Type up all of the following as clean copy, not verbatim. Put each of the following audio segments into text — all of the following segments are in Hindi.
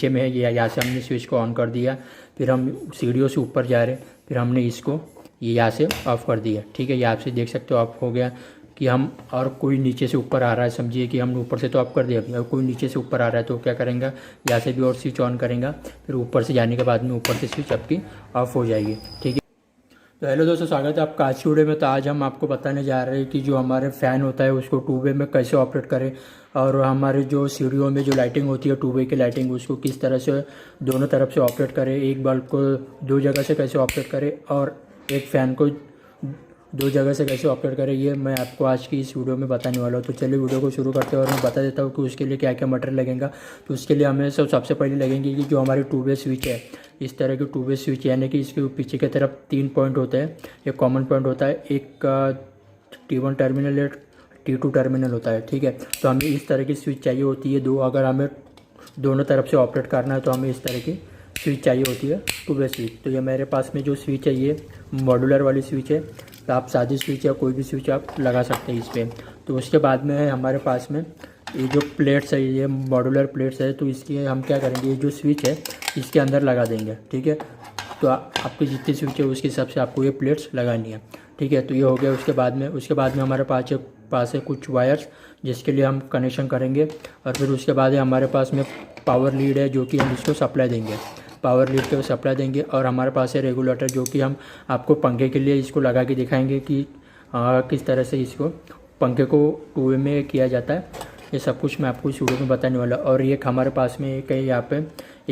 नीचे में है, ये यहाँ से हमने स्विच को ऑन कर दिया। फिर हम सीढ़ियों से ऊपर जा रहे हैं, फिर हमने इसको ये यहाँ से ऑफ़ कर दिया। ठीक है, ये आप से देख सकते हो ऑफ हो गया। कि हम और कोई नीचे से ऊपर आ रहा है, समझिए कि हमने ऊपर से तो ऑफ कर दिया, और कोई नीचे से ऊपर आ रहा है तो क्या करेंगे, यहाँ से भी और स्विच ऑन करेंगे। फिर ऊपर से जाने के बाद में ऊपर से स्विच आपकी ऑफ हो जाएगी। ठीक है, तो हेलो दोस्तों, स्वागत है आपका आज के वीडियो में। तो आज हम आपको बताने जा रहे हैं कि जो हमारे फ़ैन होता है उसको 2 वे में कैसे ऑपरेट करें, और हमारे जो सीढ़ियों में जो लाइटिंग होती है 2 वे की लाइटिंग, उसको किस तरह से दोनों तरफ से ऑपरेट करें, एक बल्ब को 2 जगह से कैसे ऑपरेट करें और एक फ़ैन को 2 जगह से कैसे ऑपरेट करें, ये मैं आपको आज की इस वीडियो में बताने वाला हूँ। तो चलिए वीडियो को शुरू करते हैं और मैं बता देता हूँ कि उसके लिए क्या क्या मटेरियल लगेगा। तो उसके लिए हमें सबसे पहले लगेंगे कि जो हमारी 2 वे स्विच है, इस तरह की 2 वे स्विच, यानी कि इसके पीछे की तरफ 3 पॉइंट होते हैं। एक कॉमन पॉइंट होता है, एक T1 टर्मिनल, एक T2 टर्मिनल होता है। ठीक है, तो हमें इस तरह की स्विच चाहिए होती है 2। अगर हमें दोनों तरफ से ऑपरेट करना है तो हमें इस तरह की स्विच चाहिए होती है, 2 वे स्विच। तो ये मेरे पास में जो स्विच है ये मॉड्यूलर वाली स्विच है। तो आप सादी स्विच या कोई भी स्विच आप लगा सकते हैं इस पर। तो उसके बाद में है हमारे पास में ये जो प्लेट्स है, ये मॉड्यूलर प्लेट्स है। तो इसकी हम क्या करेंगे, ये जो स्विच है इसके अंदर लगा देंगे। ठीक है, तो आपकी जितनी स्विच है उसके हिसाब से आपको ये प्लेट्स लगानी है। ठीक है, तो ये हो गया। उसके बाद में हमारे पास है कुछ वायर्स जिसके लिए हम कनेक्शन करेंगे। और फिर उसके बाद है हमारे पास में पावर लीड है, जो कि हम इसको सप्लाई देंगे, पावर लीड को सप्लाई देंगे। और हमारे पास है रेगुलेटर, जो कि हम आपको पंखे के लिए इसको लगा के दिखाएंगे कि किस तरह से इसको पंखे को 2 वे में किया जाता है। ये सब कुछ मैं आपको इस वीडियो में बताने वाला। और एक हमारे पास में एक है, यहाँ पे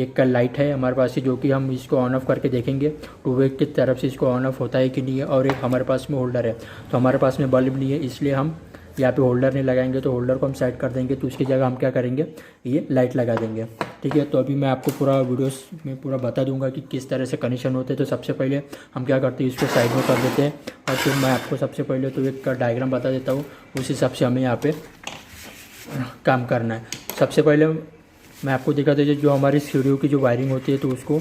एक का लाइट है हमारे पास से, जो कि हम इसको ऑन ऑफ करके देखेंगे 2 वे की तरफ से इसको ऑन ऑफ होता है कि नहीं है। और एक हमारे पास में होल्डर है। तो हमारे पास में बल्ब नहीं है, इसलिए हम यहाँ पे होल्डर नहीं लगाएंगे। तो होल्डर को हम साइड कर देंगे, तो उसकी जगह हम क्या करेंगे, ये लाइट लगा देंगे। ठीक है, तो अभी मैं आपको पूरा वीडियोस में पूरा बता दूंगा कि किस तरह से कनेक्शन होते हैं। तो सबसे पहले हम क्या करते हैं, इसको साइड में कर देते हैं। और फिर मैं आपको सबसे पहले तो एक डायग्राम बता देता हूँ, उस हिसाब से हमें यहाँ पे काम करना है। सबसे पहले मैं आपको दिखा देता हूँ जो हमारी सीढ़ियों की जो वायरिंग होती है तो उसको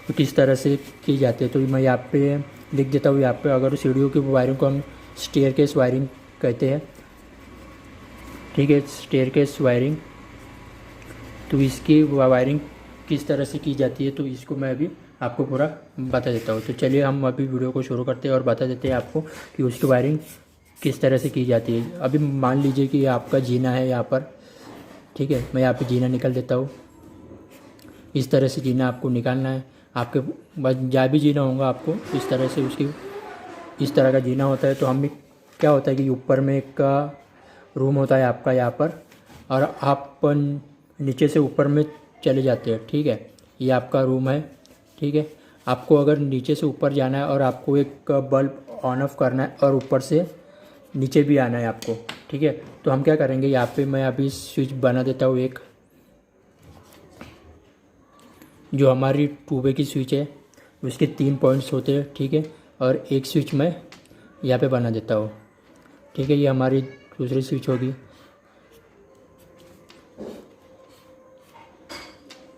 किस तरह से की जाती है। तो मैं यहाँ पे लिख देता हूँ। यहाँ पे अगर सीढ़ियों की वायरिंग को हम स्टेयरकेस वायरिंग कहते हैं। ठीक है, स्टेयरकेस वायरिंग, तो इसकी वायरिंग किस तरह से की जाती है तो इसको मैं अभी आपको पूरा बता देता हूँ। तो चलिए हम अभी वीडियो को शुरू करते हैं और बता देते हैं आपको कि उसकी वायरिंग किस तरह से की जाती है। अभी मान लीजिए कि आपका जीना है यहाँ पर। ठीक है, मैं यहाँ पे जीना निकाल देता हूँ। इस तरह से जीना आपको निकालना है। आपके बस जहाँ भी जीना होगा आपको इस तरह से उसकी इस तरह का जीना होता है। तो हम क्या होता है कि ऊपर में एक रूम होता है आपका यहाँ पर, और आप नीचे से ऊपर में चले जाते हैं। ठीक है, ये आपका रूम है। ठीक है, आपको अगर नीचे से ऊपर जाना है और आपको एक बल्ब ऑन ऑफ करना है और ऊपर से नीचे भी आना है आपको। ठीक है, तो हम क्या करेंगे, यहाँ पे मैं अभी स्विच बना देता हूँ एक, जो हमारी 2 वे की स्विच है उसके 3 पॉइंट्स होते हैं। ठीक है, और एक स्विच मैं यहाँ पे बना देता हूँ। ठीक है, ये हमारी दूसरी स्विच होगी,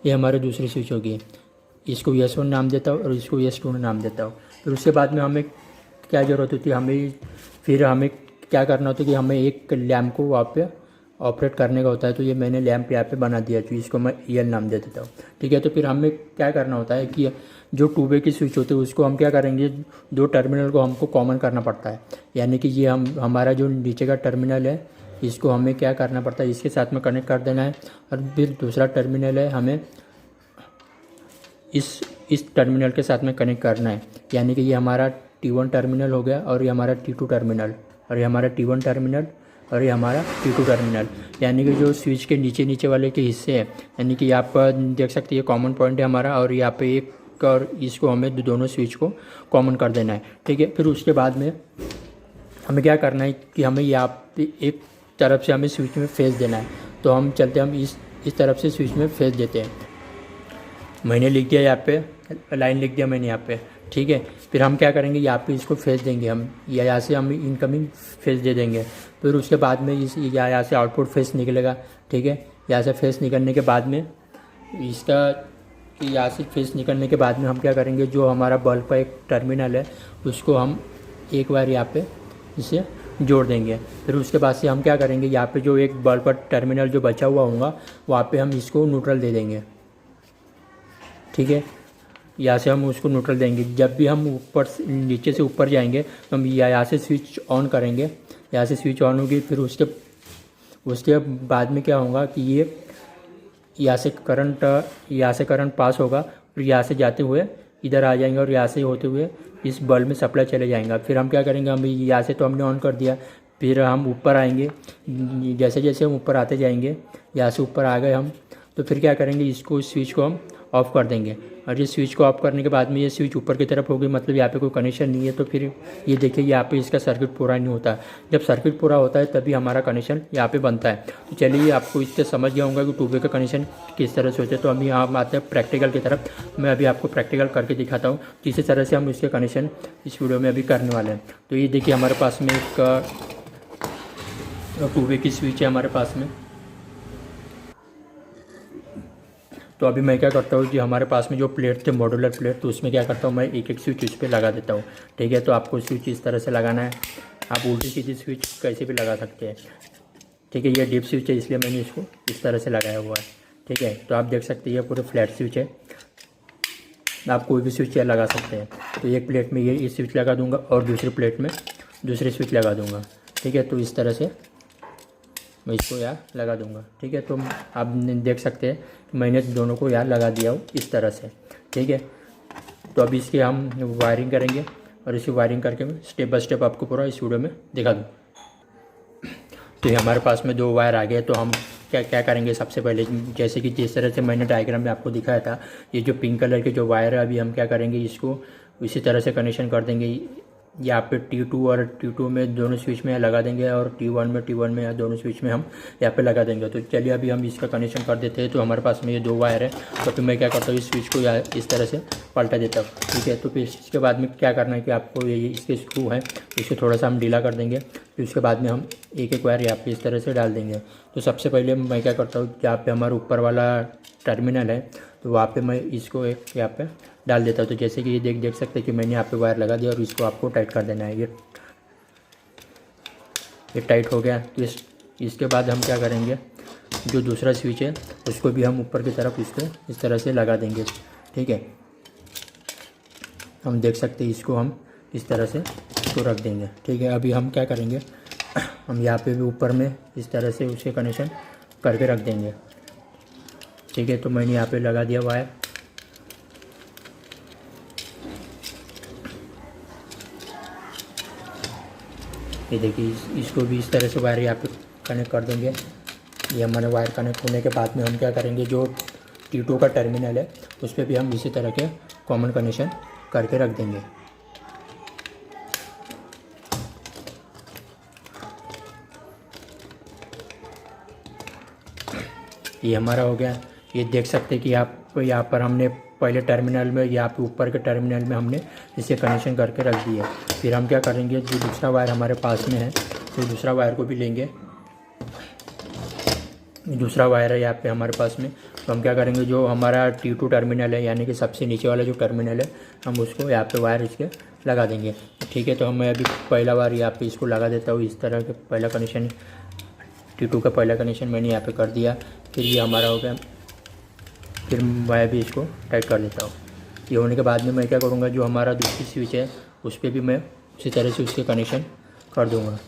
ये हमारी दूसरी स्विच होगी। इसको S1 नाम देता हूँ और इसको S2 नाम देता हूँ। फिर उसके बाद में हमें क्या ज़रूरत होती है, हमें क्या करना होता है कि हमें एक लैम्प को वहाँ पे ऑपरेट करने का होता है। तो ये मैंने लैम्प यहाँ पे बना दिया, तो इसको मैं EL नाम दे देता हूँ। ठीक है, तो फिर हमें क्या करना होता है कि जो 2 वे की स्विच होती है उसको हम क्या करेंगे, 2 टर्मिनल को हमको कॉमन करना पड़ता है। यानी कि ये हमारा जो नीचे का टर्मिनल है इसको हमें क्या करना पड़ता है, इसके साथ में कनेक्ट कर देना है। और फिर दूसरा टर्मिनल है हमें इस टर्मिनल के साथ में कनेक्ट करना है। यानी कि ये हमारा T1 टर्मिनल हो गया, और ये हमारा T2 टर्मिनल, और ये हमारा T1 टर्मिनल, और ये हमारा T2 टर्मिनल। यानी कि जो स्विच के नीचे वाले के हिस्से हैं, यानी कि यहाँ पर देख सकते हैं कॉमन पॉइंट है हमारा, और यहाँ पे एक, और इसको हमें दोनों स्विच को कॉमन कर देना है। ठीक है, फिर उसके बाद में हमें क्या करना है कि हमें यहाँ पे एक तरफ से हमें स्विच में फेस देना है। तो हम चलते हम इस तरफ से स्विच में फेस देते हैं। मैंने लिख दिया यहाँ पे, लाइन लिख दिया मैंने यहाँ पे। ठीक है, फिर हम क्या करेंगे, यहाँ पे इसको फेस देंगे हम, यहाँ से हम इनकमिंग फेस दे देंगे। फिर उसके बाद में यहाँ से आउटपुट फेस निकलेगा। ठीक है, यहाँ से फेस निकलने के बाद में यहाँ से फेस निकलने के बाद में हम क्या करेंगे, जो हमारा बल्ब का एक टर्मिनल है उसको हम एक बार यहाँ पे इसे जोड़ देंगे। फिर उसके बाद से हम क्या करेंगे, यहाँ पे जो एक बल्ब का टर्मिनल जो बचा हुआ होगा वहाँ पे हम इसको न्यूट्रल दे देंगे। ठीक है। यहाँ से हम उसको न्यूट्रल देंगे। जब भी हम ऊपर नीचे से ऊपर जाएंगे तो हम यहाँ से स्विच ऑन करेंगे। यहाँ से स्विच ऑन होगी, फिर उसके बाद में क्या होगा कि ये यहाँ से करंट पास होगा, फिर यहाँ से जाते हुए इधर आ जाएंगे और यहाँ से होते हुए इस बल्ब में सप्लाई चले जाएंगे। फिर हम क्या करेंगे, हम यहाँ से तो हमने ऑन कर दिया, फिर हम ऊपर आएंगे। जैसे जैसे हम ऊपर आते जाएंगे, यहाँ से ऊपर आ गए हम, तो फिर क्या करेंगे, इसको स्विच को हम ऑफ़ कर देंगे। और ये स्विच को ऑफ करने के बाद में ये स्विच ऊपर की तरफ होगी, मतलब यहाँ पे कोई कनेक्शन नहीं है। तो फिर ये देखिए यहाँ पे इसका सर्किट पूरा नहीं होता। जब सर्किट पूरा होता है तभी हमारा कनेक्शन यहाँ पे बनता है। तो चलिए, आपको इससे समझ गया होगा कि 2 वे का कनेक्शन किस तरह से होता है। तो हम यहाँ आते हैं प्रैक्टिकल की तरफ। मैं अभी आपको प्रैक्टिकल करके दिखाता हूँ जिस तरह से हम इसके कनेक्शन इस वीडियो में अभी करने वाले हैं। तो ये देखिए हमारे पास में एक 2 वे की स्विच है हमारे पास में। तो अभी मैं क्या करता हूँ कि हमारे पास में जो प्लेट थे, मॉड्यूलर प्लेट, तो उसमें क्या करता हूँ, मैं एक एक स्विच उस पर लगा देता हूँ। ठीक है। तो आपको स्विच इस तरह से लगाना है। आप उल्टी सीधी स्विच कैसे भी लगा सकते हैं। ठीक है। ये डीप स्विच है, इसलिए मैंने इसको इस तरह से लगाया हुआ है। ठीक है। तो आप देख सकते हैं ये पूरे फ्लैट स्विच है। आप कोई भी स्विच लगा सकते हैं। तो एक प्लेट में ये स्विच लगा दूँगा और दूसरी प्लेट में दूसरी स्विच लगा दूँगा। ठीक है। तो इस तरह से मैं इसको यहाँ लगा दूंगा। ठीक है। तो आप देख सकते हैं मैंने दोनों को यहाँ लगा दिया हूँ इस तरह से। ठीक है। तो अभी इसकी हम वायरिंग करेंगे और इसकी वायरिंग करके मैं स्टेप बाय स्टेप आपको पूरा इस वीडियो में दिखा दूँ। तो ये हमारे पास में 2 वायर आ गए। तो हम क्या करेंगे, सबसे पहले जैसे कि जिस तरह से मैंने डायग्राम में आपको दिखाया था, ये जो पिंक कलर के जो वायर है, अभी हम क्या करेंगे, इसको इसी तरह से कनेक्शन कर देंगे। यहाँ पे T2 और T2 में दोनों स्विच में लगा देंगे और T1 में दोनों स्विच में हम यहाँ पे लगा देंगे। तो चलिए अभी हम इसका कनेक्शन कर देते हैं। तो हमारे पास में ये 2 वायर है। तो फिर मैं क्या करता हूँ, इस स्विच को इस तरह से पलटा देता हूँ। ठीक है। तो फिर इसके बाद में क्या करना है कि आपको ये इसके स्क्रू है, इसको थोड़ा सा हम ढीला कर देंगे। फिर उसके बाद में हम एक एक वायर यहाँ पे इस तरह से डाल देंगे। तो सबसे पहले मैं क्या करता हूँ, जहाँ पे हमारा ऊपर वाला टर्मिनल है, तो वहाँ पे मैं इसको एक यहाँ पे डाल देता हूँ। तो जैसे कि ये देख सकते हैं कि मैंने यहाँ पे वायर लगा दिया और इसको आपको टाइट कर देना है। ये टाइट हो गया। तो इसके बाद हम क्या करेंगे, जो दूसरा स्विच है उसको भी हम ऊपर की तरफ इसको इस तरह से लगा देंगे। ठीक है। हम देख सकते हैं इसको हम इस तरह से इसको रख देंगे। ठीक है। अभी हम क्या करेंगे, हम यहाँ पे भी ऊपर में इस तरह से उसके कनेक्शन करके रख देंगे। ठीक है। तो मैंने यहाँ पे लगा दिया वायर। ये देखिए इसको भी इस तरह से वायर यहाँ पे कनेक्ट कर देंगे। ये हमारे वायर कनेक्ट होने के बाद में हम क्या करेंगे, जो T2 का टर्मिनल है उस पर भी हम इसी तरह के कॉमन कनेक्शन करके रख देंगे। ये हमारा हो गया। ये देख सकते हैं कि आप यहाँ पर हमने पहले टर्मिनल में, यहाँ पे ऊपर के टर्मिनल में हमने इसे कनेक्शन करके रख दिया। फिर हम क्या करेंगे, जो दूसरा वायर हमारे पास में है, तो दूसरा वायर को भी लेंगे। दूसरा वायर है यहाँ पे हमारे पास में। तो हम क्या करेंगे, जो हमारा T2 टर्मिनल है, यानी कि सबसे नीचे वाला जो टर्मिनल है, हम उसको यहाँ पे वायर इसके लगा देंगे। ठीक है। तो मैं अभी पहला वायर यहाँ पे इसको लगा देता हूँ। इस तरह के पहला कनेक्शन, T2 का पहला कनेक्शन मैंने यहाँ पे कर दिया। फिर ये हमारा हो गया। फिर मैं भी इसको टाइट कर देता हूँ। ये होने के बाद में मैं क्या करूँगा, जो हमारा दूसरी स्विच है उस पर भी मैं उसी तरह से उसके कनेक्शन कर दूँगा।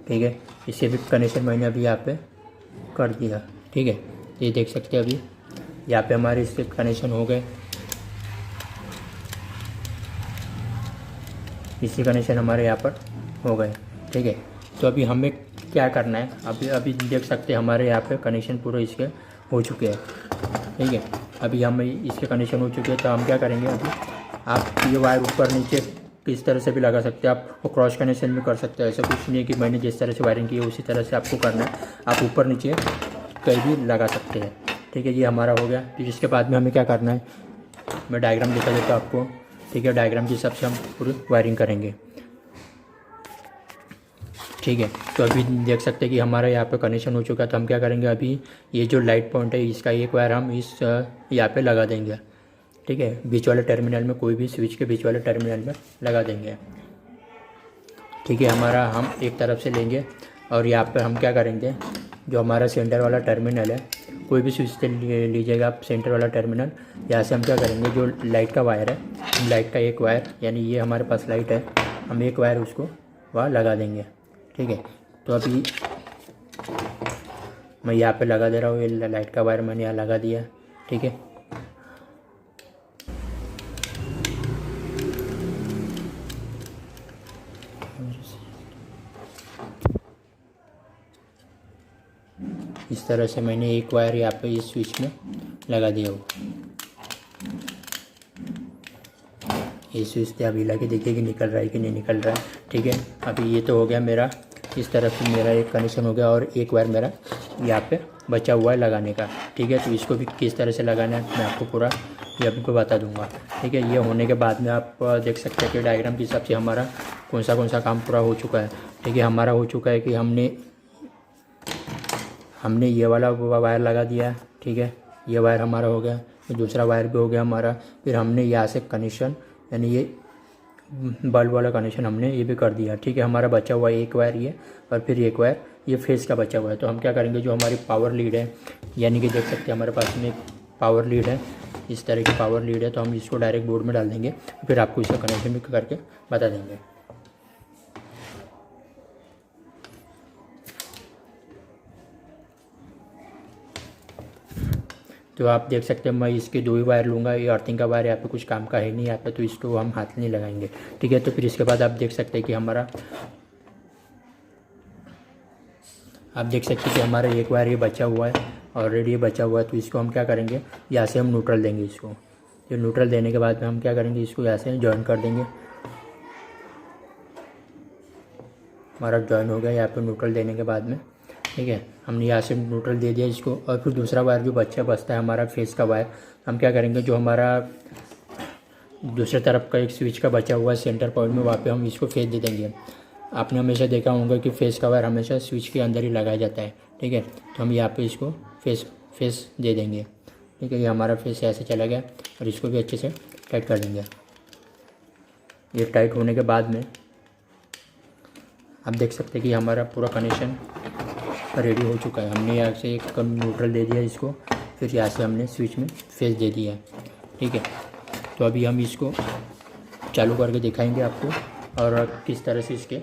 ठीक है। इससे भी कनेक्शन मैंने अभी यहाँ पे कर दिया। ठीक है। ये देख सकते हैं अभी यहाँ पे हमारे इसके कनेक्शन हो गए। इसी कनेक्शन हमारे यहाँ पर हो गए। ठीक है। तो अभी हमें क्या करना है, अभी देख सकते हैं हमारे यहाँ पे कनेक्शन पूरे इसके हो चुके हैं। ठीक है। अभी हम इसके कनेक्शन हो चुके हैं। तो हम क्या करेंगे, अभी आप ये वायर ऊपर नीचे किस तरह से भी लगा सकते हैं। आप क्रॉस कनेक्शन भी कर सकते हैं। ऐसा कुछ नहीं है कि मैंने जिस तरह से वायरिंग की है उसी तरह से आपको करना है। आप ऊपर नीचे कहीं भी लगा सकते हैं। ठीक है। ये हमारा हो गया। फिर इसके बाद में हमें क्या करना है, मैं डायग्राम दिखा देता हूँ आपको। ठीक है। डायग्राम के हिसाब से हम पूरी वायरिंग करेंगे। ठीक है। तो अभी देख सकते हैं कि हमारा यहाँ पे कनेक्शन हो चुका है। तो हम क्या करेंगे, अभी ये जो लाइट पॉइंट है इसका एक वायर हम इस यहाँ पे लगा देंगे। ठीक है। बीच वाले टर्मिनल में, कोई भी स्विच के बीच वाले टर्मिनल में लगा देंगे। ठीक है। हमारा हम एक तरफ से लेंगे और यहाँ पर हम क्या करेंगे, जो हमारा सेंटर वाला टर्मिनल है, कोई भी स्विच से लीजिएगा आप सेंटर वाला टर्मिनल। यहाँ से हम क्या करेंगे, जो लाइट का वायर है, हम लाइट का एक वायर, यानी ये हमारे पास लाइट है, हम एक वायर उसको वहाँ लगा देंगे। ठीक है, तो अभी मैं यहाँ पे लगा दे रहा हूँ, ये लाइट का वायर मैंने यहाँ लगा दिया। ठीक है, इस तरह से मैंने एक वायर यहाँ पे इस स्विच में लगा दिया हो। ये स्विच से अभी लगा के देखिए कि निकल रहा है कि नहीं निकल रहा है। ठीक है, अभी ये तो हो गया मेरा, इस तरफ से मेरा एक कनेक्शन हो गया और एक वायर मेरा यहाँ पे बचा हुआ है लगाने का। ठीक है, तो इसको भी किस तरह से लगाना है मैं आपको पूरा ये आपको बता दूंगा। ठीक है, ये होने के बाद में आप देख सकते हैं कि डायग्राम के हिसाब से हमारा कौन सा काम पूरा हो चुका है। ठीक है, हमारा हो चुका है कि हमने ये वाला वायर लगा दिया है। ठीक है, ये वायर हमारा हो गया, ये दूसरा वायर भी हो गया हमारा। फिर हमने यहाँ से कनेक्शन, यानी ये बल्ब वाला कनेक्शन हमने ये भी कर दिया। ठीक है, हमारा बचा हुआ एक वायर ये, और फिर एक वायर ये फेस का बचा हुआ है। तो हम क्या करेंगे, जो हमारी पावर लीड है, यानी कि देख सकते हैं हमारे पास में पावर लीड है, इस तरह की पावर लीड है, तो हम इसको डायरेक्ट बोर्ड में डाल देंगे, फिर आपको इसका कनेक्शन भी करके बता देंगे। तो आप देख सकते हैं मैं इसके 2 ही वायर लूँगा, ये अर्थिंग का वायर यहाँ पे कुछ काम का है नहीं यहाँ पे, तो इसको हम हाथ नहीं लगाएंगे। ठीक है, तो फिर इसके बाद आप देख सकते हैं कि हमारा एक वायर ये बचा हुआ है, ऑलरेडी ये बचा हुआ है। तो इसको हम क्या करेंगे, यहाँ से हम न्यूट्रल देंगे इसको। ये न्यूट्रल देने के बाद में हम क्या करेंगे, इसको यहाँ से ज्वाइन कर देंगे। हमारा ज्वाइन हो गया यहाँ पे न्यूट्रल देने के बाद में। ठीक है, हमने यहाँ से न्यूट्रल दे दिया इसको, और फिर दूसरा वायर जो बचता है हमारा फेस का वायर, हम क्या करेंगे, जो हमारा दूसरे तरफ का एक स्विच का बचा हुआ है सेंटर पॉइंट में, वहाँ पे हम इसको फेस दे देंगे। आपने हमेशा देखा होगा कि फेस का वायर हमेशा स्विच के अंदर ही लगाया जाता है। ठीक है, तो हम यहाँ पे इसको फेस दे देंगे। ठीक है, ये हमारा फेस ऐसे चला गया, और इसको भी अच्छे से टाइट कर देंगे। ये टाइट होने के बाद में आप देख सकते हैं कि हमारा पूरा कनेक्शन रेडी हो चुका है। हमने यहाँ से एक न्यूट्रल दे दिया इसको, फिर यहाँ से हमने स्विच में फेस दे दिया है। ठीक है, तो अभी हम इसको चालू करके दिखाएंगे आपको, और किस तरह से इसके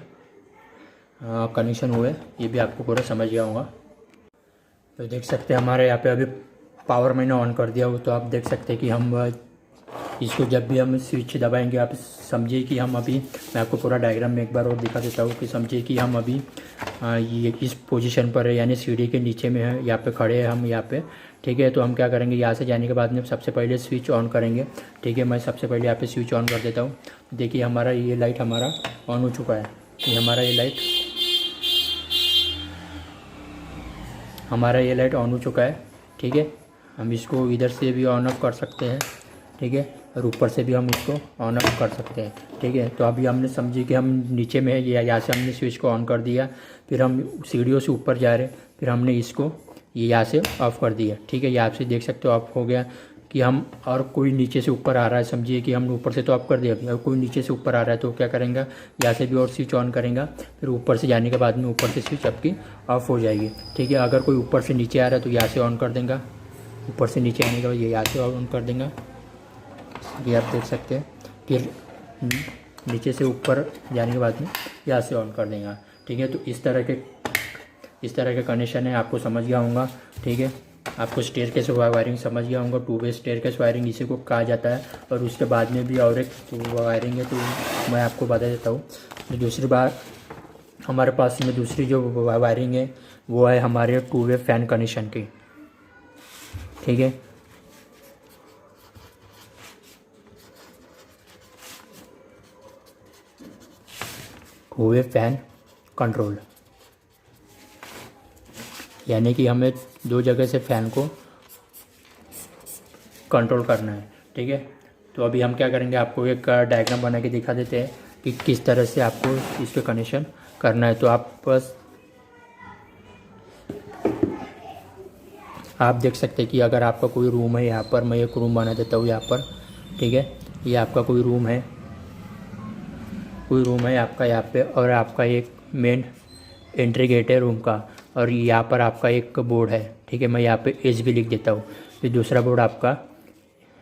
कनेक्शन हुए ये भी आपको पूरा समझ गया होगा। तो देख सकते हैं हमारे यहाँ पे अभी पावर मैंने ऑन कर दिया हो, तो आप देख सकते हैं कि हम इसको जब भी हम स्विच दबाएंगे, आप समझिए कि हम अभी, मैं आपको पूरा डायग्राम में एक बार और दिखा देता हूँ कि समझिए कि हम अभी ये इस पोजीशन पर है, यानी सीढ़ी के नीचे में है, यहाँ पे खड़े हैं हम यहाँ पे। ठीक है, तो हम क्या करेंगे, यहाँ से जाने के बाद में सबसे पहले स्विच ऑन करेंगे। ठीक है, मैं सबसे पहले यहाँ पे स्विच ऑन कर देता हूँ। देखिए हमारा ये लाइट हमारा ऑन हो चुका है। ये हमारा ये लाइट ऑन हो चुका है। ठीक है, हम इसको इधर से भी ऑन ऑफ कर सकते हैं। ठीक है, और ऊपर से भी हम इसको ऑन ऑफ कर सकते हैं। ठीक है, तो अभी हमने समझी कि हम नीचे में है, यहाँ से हमने स्विच को ऑन कर दिया, फिर हम सीढ़ियों से ऊपर जा रहे, फिर हमने इसको ये यहाँ से ऑफ़ कर दिया। ठीक है, ये आप से देख सकते हो ऑफ हो गया कि हम, और कोई नीचे से ऊपर आ रहा है, समझिए कि हमने ऊपर से तो ऑफ कर दिया, और कोई नीचे से ऊपर आ रहा है तो क्या करेंगे, यहाँ से भी और स्विच ऑन करेंगे, फिर ऊपर से जाने के बाद में ऊपर से स्विच आपकी ऑफ हो जाएगी। ठीक है, अगर कोई ऊपर से नीचे आ रहा है तो यहाँ से ऑन कर देंगे, ऊपर से नीचे आने के बाद ये यहाँ से ऑन कर देंगे, ये आप देख सकते हैं। फिर नीचे से ऊपर जाने के बाद में यहाँ से ऑन कर देंगे। ठीक है, तो इस तरह के कनेक्शन है, आपको समझ गया होगा। ठीक है, आपको स्टेयरकेस वायरिंग समझ गया होगा, 2 वे स्टेयरकेस वायरिंग इसी को कहा जाता है। और उसके बाद में भी और एक वायरिंग है, तो मैं आपको बता देता हूँ। तो दूसरी बार हमारे पास में दूसरी जो वायरिंग है वो है हमारे 2 वे फैन कनेक्शन की। ठीक है, 2 वे फैन कंट्रोल, यानी कि हमें 2 जगह से फ़ैन को कंट्रोल करना है। ठीक है, तो अभी हम क्या करेंगे, आपको एक डायग्राम बना के दिखा देते हैं कि किस तरह से आपको इसके कनेक्शन करना है। तो आप देख सकते हैं कि अगर आपका कोई रूम है, यहाँ पर मैं एक रूम बना देता हूँ यहाँ पर। ठीक है, ये आपका कोई रूम है आपका यहाँ पे, और आपका एक मेन एंट्री गेट है रूम का। और यहाँ पर आपका एक बोर्ड है, ठीक है। मैं यहाँ पे HB लिख देता हूँ। फिर दूसरा बोर्ड आपका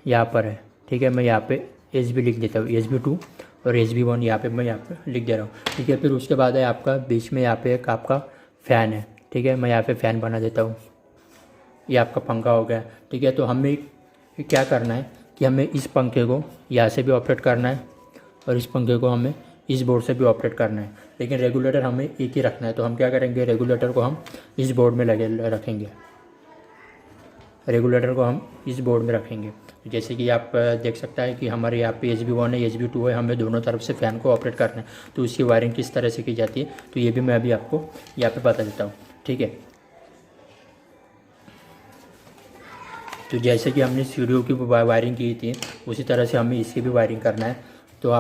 यहाँ पर है, ठीक है। मैं यहाँ पे HB लिख देता हूँ, HB2 और HB1 यहाँ पे मैं यहाँ पे लिख दे रहा हूँ, ठीक है। फिर उसके बाद है आपका बीच में यहाँ पे एक आपका फ़ैन है, ठीक है। मैं यहाँ पे फ़ैन बना देता हूँ। ये आपका पंखा हो गया, ठीक है। तो हमें क्या करना है कि हमें इस पंखे को यहाँ से भी ऑपरेट करना है और इस पंखे को हमें इस बोर्ड से भी ऑपरेट करना है, लेकिन रेगुलेटर हमें एक ही रखना है। तो हम क्या करेंगे, रेगुलेटर को हम इस बोर्ड में लगे रखेंगे, रेगुलेटर को हम इस बोर्ड में रखेंगे। जैसे कि आप देख सकता है कि हमारे यहाँ पे HB1 है, HB2 है, हमें दोनों तरफ से फ़ैन को ऑपरेट करना है। तो उसकी वायरिंग किस तरह से की जाती है तो ये भी मैं अभी आपको यहाँ पे बता देता हूँ, ठीक है। तो जैसे कि हमने सीढ़ियों की वायरिंग की थी उसी तरह से हमें इसकी भी वायरिंग करना है। तो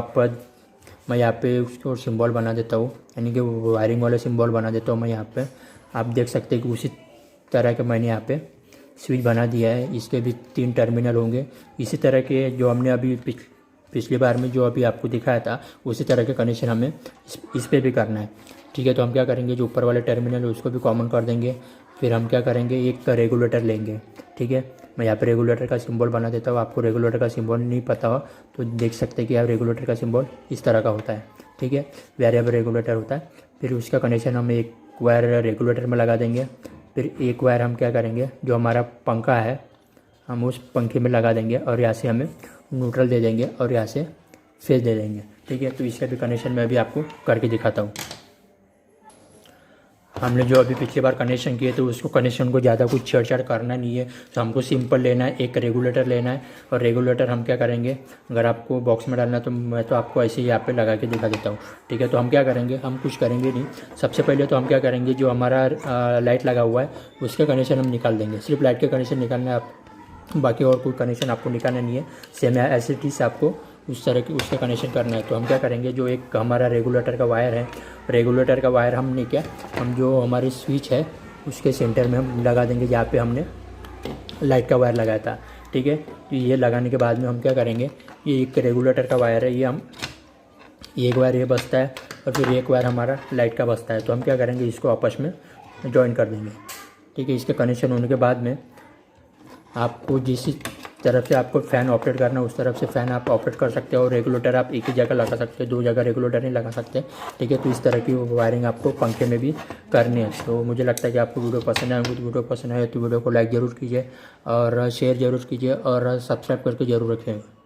मैं यहाँ पे उसको सिंबल बना देता हूँ, यानी कि वायरिंग वाला सिंबल बना देता हूँ मैं यहाँ पे। आप देख सकते हैं कि उसी तरह के मैंने यहाँ पे स्विच बना दिया है। इसके भी 3 टर्मिनल होंगे, इसी तरह के जो हमने अभी पिछली बार में जो अभी आपको दिखाया था उसी तरह के कनेक्शन हमें इस पे भी करना है, ठीक है। तो हम क्या करेंगे, जो ऊपर वाले टर्मिनल है उसको भी कॉमन कर देंगे। फिर हम क्या करेंगे, एक रेगुलेटर लेंगे, ठीक है। मैं यहाँ पे रेगुलेटर का सिंबल बना देता हूँ। आपको रेगुलेटर का सिंबल नहीं पता हो तो देख सकते हैं कि आप रेगुलेटर का सिंबल इस तरह का होता है, ठीक है। वेरिएबल रेगुलेटर होता है। फिर उसका कनेक्शन हम एक वायर रेगुलेटर में लगा देंगे। फिर एक वायर हम क्या करेंगे, जो हमारा पंखा है हम उस पंखे में लगा देंगे और यहाँ से हमें न्यूट्रल दे देंगे और यहाँ से फेज दे देंगे, ठीक है। तो इसका भी कनेक्शन मैं अभी आपको करके दिखाता हूँ। हमने जो अभी पिछली बार कनेक्शन किए तो उसको कनेक्शन को ज़्यादा कुछ छेड़छाड़ करना नहीं है। तो हमको सिंपल लेना है, एक रेगुलेटर लेना है और रेगुलेटर हम क्या करेंगे, अगर आपको बॉक्स में डालना है तो मैं तो आपको ऐसे ही यहाँ पे लगा के दिखा देता हूँ, ठीक है। तो हम क्या करेंगे, हम कुछ करेंगे नहीं। सबसे पहले तो हम क्या करेंगे, जो हमारा लाइट लगा हुआ है उसका कनेक्शन हम निकाल देंगे। सिर्फ लाइट के कनेक्शन निकालना है, आप बाकी और कोई कनेक्शन आपको निकालना नहीं है। सेम ऐसे से आपको उस तरह की उसका कनेक्शन करना है। तो हम क्या करेंगे, जो एक हमारा रेगुलेटर का वायर है, रेगुलेटर का वायर हमने क्या, हम जो हमारी स्विच है उसके सेंटर में हम लगा देंगे जहाँ पे हमने लाइट का वायर लगाया था, ठीक है। तो ये लगाने के बाद में हम क्या करेंगे, ये एक रेगुलेटर का वायर है, ये हम एक वायर ये बसता है और फिर एक वायर हमारा लाइट का बसता है। तो हम क्या करेंगे, इसको आपस में जॉइन कर देंगे, ठीक है। इसके कनेक्शन होने के बाद में आपको जिस तरफ से आपको फ़ैन ऑपरेट करना है उस तरफ से फ़ैन आप ऑपरेट कर सकते हो। और रेगुलेटर आप एक ही जगह लगा सकते हो, 2 जगह रेगुलेटर नहीं लगा सकते, ठीक है। तो इस तरह की वायरिंग आपको पंखे में भी करनी है। तो मुझे लगता है कि आपको वीडियो पसंद आएगी। तो वीडियो पसंद आए तो वीडियो को लाइक ज़रूर कीजिए और शेयर ज़रूर कीजिए और सब्सक्राइब करके ज़रूर रखिएगा।